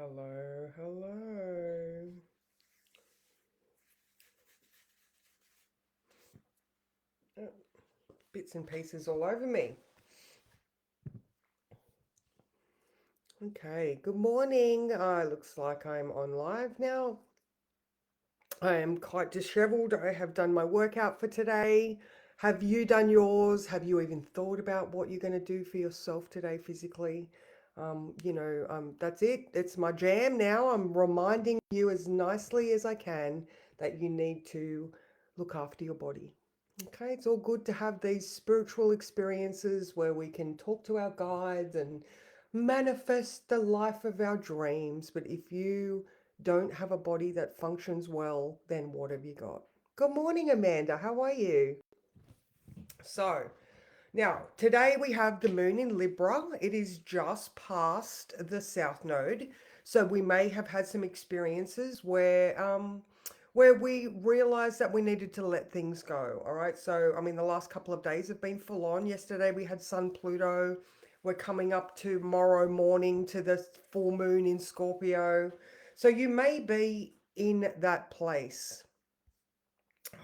Hello, hello. Oh, bits and pieces all over me. Okay, good morning. Looks like I'm on live now. I am quite disheveled. I have done my workout for today. Have you done yours? Have you even thought about what you're going to do for yourself today physically? That's it. It's my jam now. I'm reminding you as nicely as I can that you need to look after your body. Okay, it's all good to have these spiritual experiences where we can talk to our guides and manifest the life of our dreams. But if you don't have a body that functions well, then what have you got? Good morning, Amanda. How are you? So, now today we have the moon in Libra. It is just past the south node. So we may have had some experiences where we realized that we needed to let things go. All right. So, I mean, the last couple of days have been full on. Yesterday we had Sun Pluto. We're coming up tomorrow morning to the full moon in Scorpio. So you may be in that place.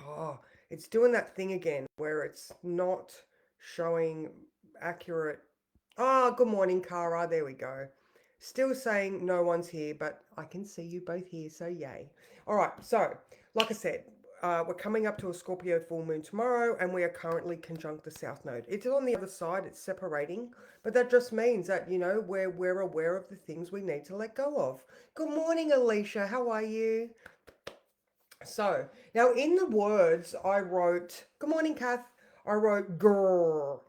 Oh, it's doing that thing again where it's not showing accurate. Ah, good morning, Cara. There we go. Still saying no one's here, but I can see you both here, so yay. All right, so like I said, we're coming up to a Scorpio full moon tomorrow, and we are currently conjunct the South Node. It's on the other side, it's separating, but that just means that, we're aware of the things we need to let go of. Good morning, Alicia. How are you? So now in the words I wrote, good morning, Kath. I wrote grrr.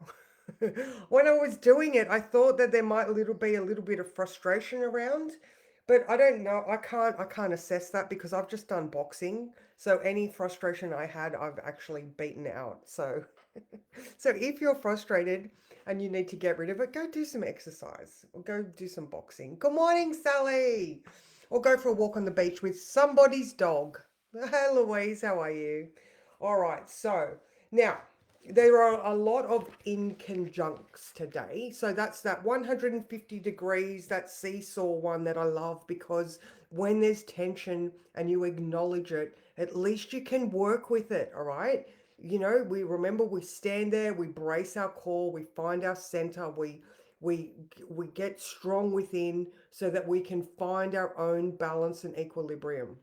When I was doing it, I thought that there might be a little bit of frustration around, but I don't know. I can't assess that because I've just done boxing. So any frustration I had, I've actually beaten out. So so if you're frustrated and you need to get rid of it, go do some exercise or go do some boxing. Good morning, Sally. Or go for a walk on the beach with somebody's dog. Hey, Louise, how are you? All right, so now there are a lot of inconjuncts today. So that's that 150 degrees, that seesaw one that I love because when there's tension and you acknowledge it, at least you can work with it, all right? We stand there, we brace our core, we find our center, we we get strong within so that we can find our own balance and equilibrium.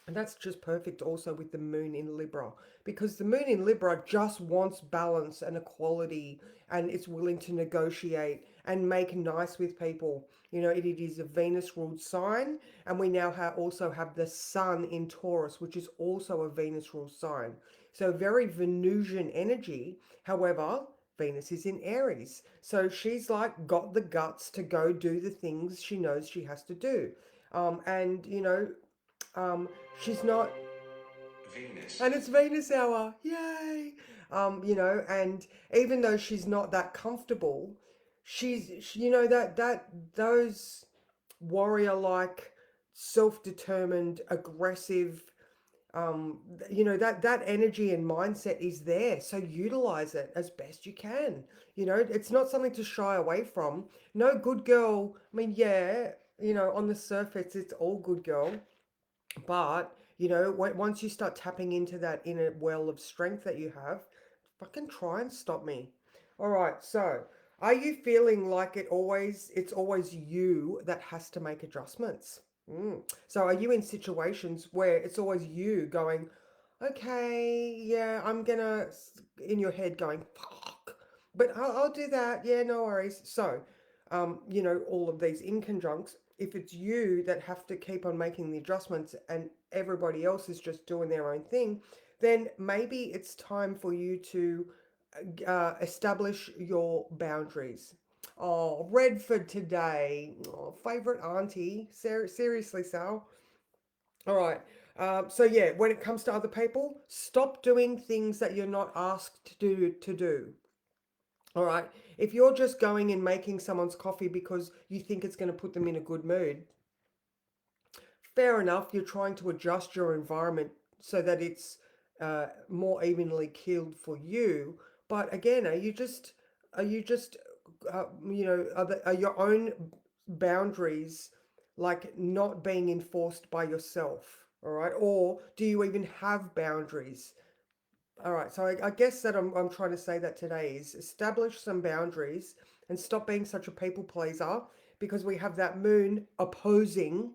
And that's just perfect also with the moon in Libra because the moon in Libra just wants balance and equality and it's willing to negotiate and make nice with people. It is a Venus ruled sign, and we now also have the sun in Taurus, which is also a Venus ruled sign. So very Venusian energy. However, Venus is in Aries. So she's like got the guts to go do the things she knows she has to do. And um, she's not, Venus. And it's Venus hour, yay! And even though she's not that comfortable, that those warrior-like, self-determined, aggressive, that energy and mindset is there. So utilize it as best you can. It's not something to shy away from. No good girl. I mean, yeah, on the surface, it's all good girl. But, once you start tapping into that inner well of strength that you have, fucking try and stop me. All right, so are you feeling like it's always you that has to make adjustments? So are you in situations where it's always you going, okay, yeah, in your head going, fuck, but I'll do that. Yeah, no worries. So, all of these inconjuncts, if it's you that have to keep on making the adjustments and everybody else is just doing their own thing, then maybe it's time for you to establish your boundaries. Oh, Redford today. Oh, favorite auntie. Seriously, Sal. All right. So yeah, when it comes to other people, stop doing things that you're not asked to do. All right. If you're just going and making someone's coffee because you think it's going to put them in a good mood, fair enough. You're trying to adjust your environment so that it's more evenly keeled for you. But again, are you just, are your own boundaries like not being enforced by yourself? All right. Or do you even have boundaries? All right, so I guess that I'm trying to say that today is establish some boundaries and stop being such a people pleaser, because we have that moon opposing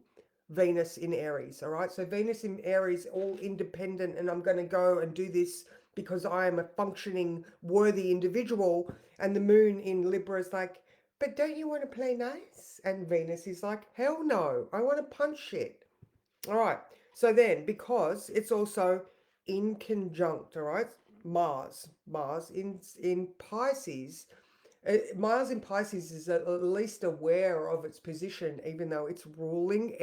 Venus in Aries. All right, so Venus in Aries, all independent, and I'm going to go and do this because I am a functioning, worthy individual. And the moon in Libra is like, but don't you want to play nice? And Venus is like, hell no, I want to punch shit. All right. So then, because it's also in conjunct, all right, Mars in Pisces. Mars in Pisces is at least aware of its position, even though it's ruling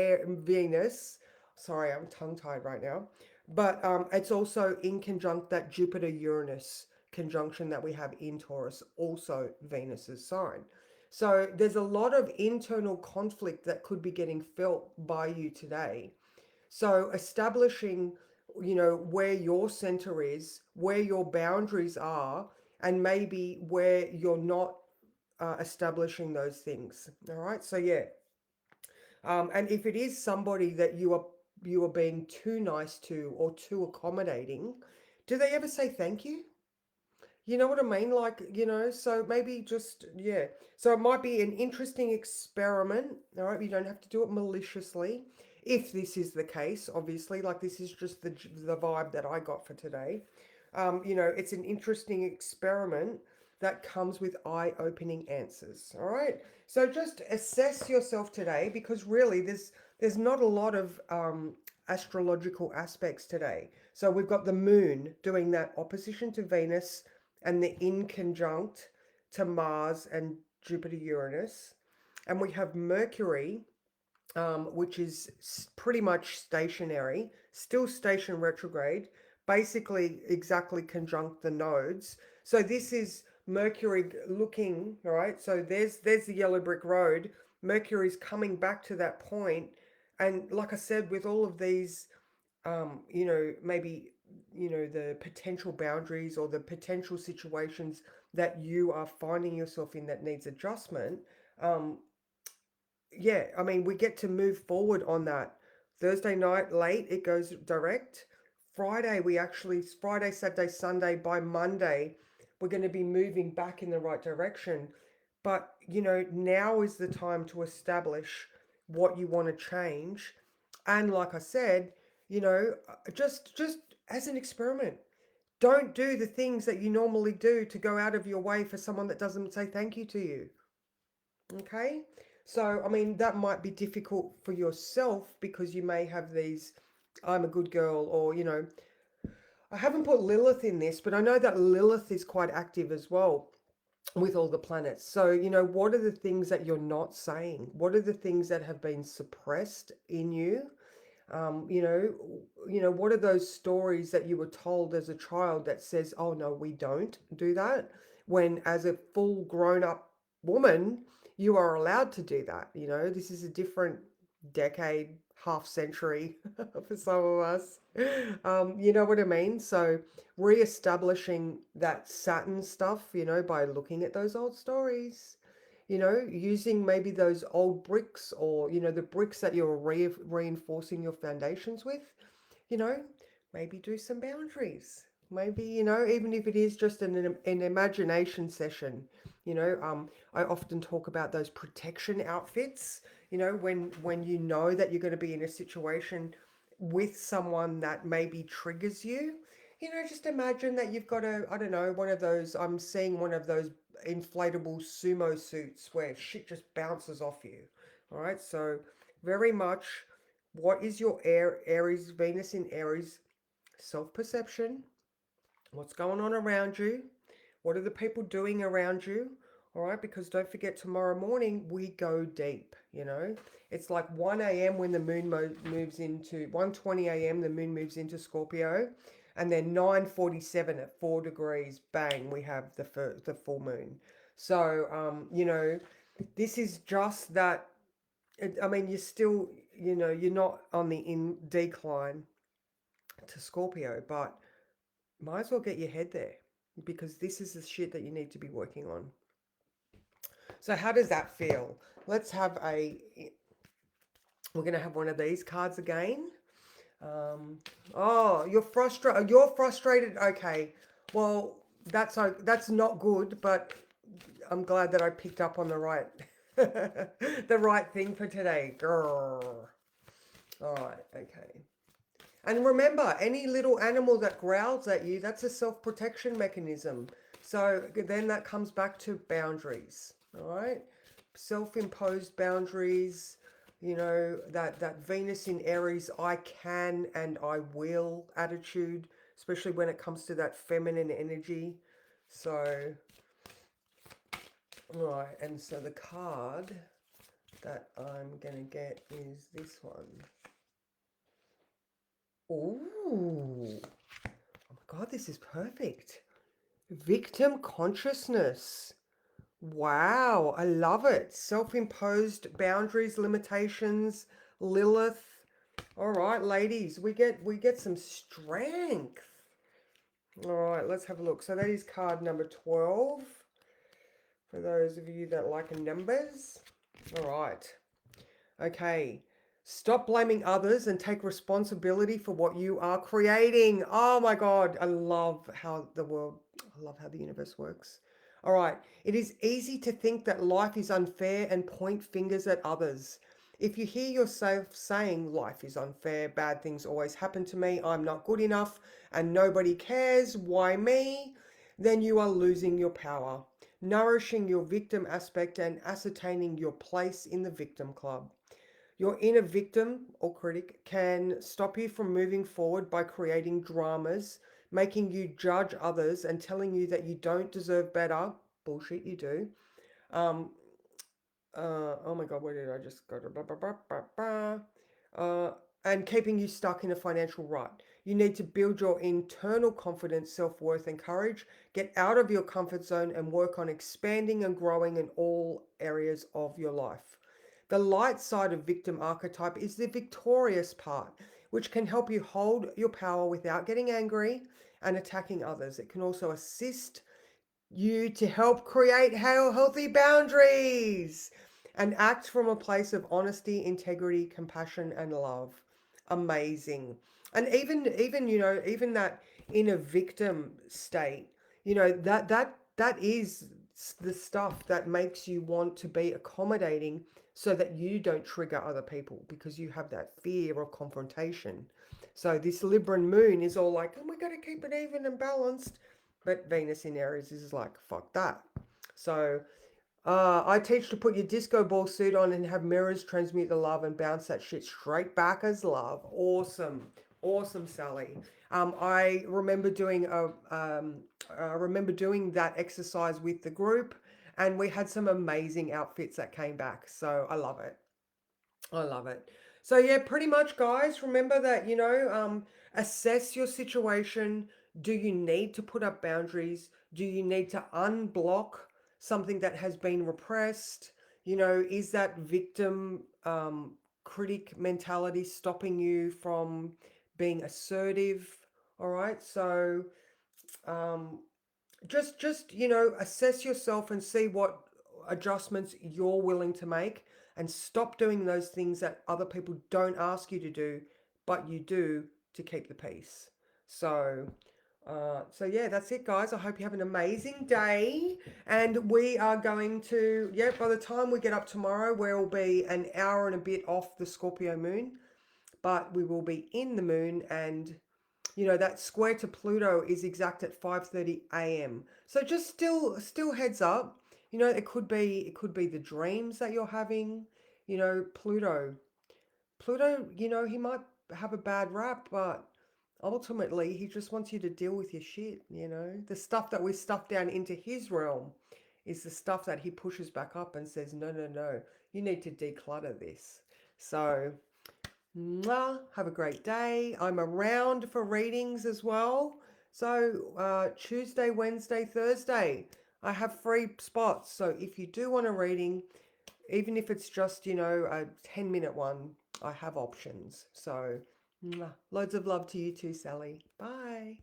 Venus. Sorry, I'm tongue-tied right now. But it's also in conjunct that Jupiter-Uranus conjunction that we have in Taurus, also Venus's sign. So there's a lot of internal conflict that could be getting felt by you today. So establishing, where your center is, where your boundaries are, and maybe where you're not establishing those things. All right. So yeah. And if it is somebody that you are being too nice to or too accommodating, do they ever say thank you? You know what I mean? Like, so maybe just, yeah. So it might be an interesting experiment. All right. You don't have to do it maliciously. If this is the case, obviously, like this is just the vibe that I got for today. It's an interesting experiment that comes with eye-opening answers. All right. So just assess yourself today, because really there's not a lot of astrological aspects today. So we've got the moon doing that opposition to Venus and the in conjunct to Mars and Jupiter Uranus. And we have Mercury, which is pretty much stationary, still station retrograde, basically exactly conjunct the nodes. So this is Mercury looking, all right? So there's the yellow brick road. Mercury's coming back to that point. And like I said, with all of these maybe, the potential boundaries or the potential situations that you are finding yourself in that needs adjustment. um, yeah, I mean, we get to move forward on that. Thursday night late, it goes direct. Friday, Saturday, Sunday, by Monday, we're going to be moving back in the right direction. But, now is the time to establish what you want to change. And like I said, just as an experiment, don't do the things that you normally do to go out of your way for someone that doesn't say thank you to you. Okay. So, I mean, that might be difficult for yourself because you may have these, I'm a good girl, or, I haven't put Lilith in this, but I know that Lilith is quite active as well with all the planets. So, what are the things that you're not saying? What are the things that have been suppressed in you? Um, you know, what are those stories that you were told as a child that says, "Oh no, we don't do that," when as a full grown up woman, you are allowed to do that. This is a different decade, half century for some of us. You know what I mean? So re-establishing that Saturn stuff, by looking at those old stories, using maybe those old bricks, or, the bricks that you're reinforcing your foundations with, you know, maybe do some boundaries. Maybe, even if it is just an imagination session, I often talk about those protection outfits, when you know that you're going to be in a situation with someone that maybe triggers you. Just imagine that you've got I don't know, one of those, I'm seeing one of those inflatable sumo suits where shit just bounces off you. All right. So very much, what is your Aries, Venus in Aries, self-perception? What's going on around you? What are the people doing around you? All right, because don't forget, tomorrow morning we go deep. It's like 1 a.m. when the moon moves into 1:20 a.m. the moon moves into Scorpio, and then 9:47 at 4 degrees, bang, we have the full moon. So this is just that. I mean, you're still, you're not on the in decline to Scorpio, but might as well get your head there, because this is the shit that you need to be working on. So how does that feel? Let's have a We're going to have one of these cards again. Um, oh, you're frustrated. You're frustrated. Okay. Well, that's not good, but I'm glad that I picked up on the right the right thing for today. Grrrr. All right. Okay. And remember, any little animal that growls at you, that's a self-protection mechanism. So then that comes back to boundaries. All right. Self-imposed boundaries, that Venus in Aries, I can and I will attitude, especially when it comes to that feminine energy. So, all right, and so the card that I'm gonna get is this one. Ooh, oh my God, this is perfect. Victim consciousness. Wow, I love it. Self-imposed boundaries, limitations, Lilith. All right, ladies, we get some strength. All right, let's have a look. So that is card number 12 for those of you that like numbers. All right. Okay. Stop blaming others and take responsibility for what you are creating. Oh my God. I love how the universe works. All right. It is easy to think that life is unfair and point fingers at others. If you hear yourself saying life is unfair, bad things always happen to me, I'm not good enough, and nobody cares, why me? Then you are losing your power, nourishing your victim aspect and ascertaining your place in the victim club. Your inner victim or critic can stop you from moving forward by creating dramas, making you judge others and telling you that you don't deserve better. Bullshit, you do. Um, oh my God, where did I just go to? And keeping you stuck in a financial rut. You need to build your internal confidence, self worth, and courage. Get out of your comfort zone and work on expanding and growing in all areas of your life. The light side of victim archetype is the victorious part, which can help you hold your power without getting angry and attacking others. It can also assist you to help create healthy boundaries and act from a place of honesty, integrity, compassion, and love. Amazing. And even that inner victim state, that is the stuff that makes you want to be accommodating so that you don't trigger other people because you have that fear of confrontation. So this Libran moon is all like, oh, we got to keep it even and balanced. But Venus in Aries is like, fuck that. So I teach to put your disco ball suit on and have mirrors transmute the love and bounce that shit straight back as love. Awesome. Awesome, Sally. I remember doing that exercise with the group, and we had some amazing outfits that came back. So I love it. I love it. So yeah, pretty much, guys. Remember that assess your situation. Do you need to put up boundaries? Do you need to unblock something that has been repressed? Is that victim critic mentality stopping you from being assertive? All right. So um, just assess yourself and see what adjustments you're willing to make, and stop doing those things that other people don't ask you to do but you do to keep the peace. So yeah, that's it, guys. I hope you have an amazing day, and we are going to, yeah, by the time we get up tomorrow, we'll be an hour and a bit off the Scorpio moon, but we will be in the moon, and that square to Pluto is exact at 5:30 a.m. So just still heads up. It could be the dreams that you're having. Pluto, he might have a bad rap, but ultimately he just wants you to deal with your shit. The stuff that we stuff down into his realm is the stuff that he pushes back up and says, no, no, no, you need to declutter this. So mwah, have a great day. I'm around for readings as well. So Tuesday, Wednesday, Thursday, I have free spots. So if you do want a reading, even if it's just, a 10-minute one, I have options. So mwah, loads of love to you too, Sally. Bye.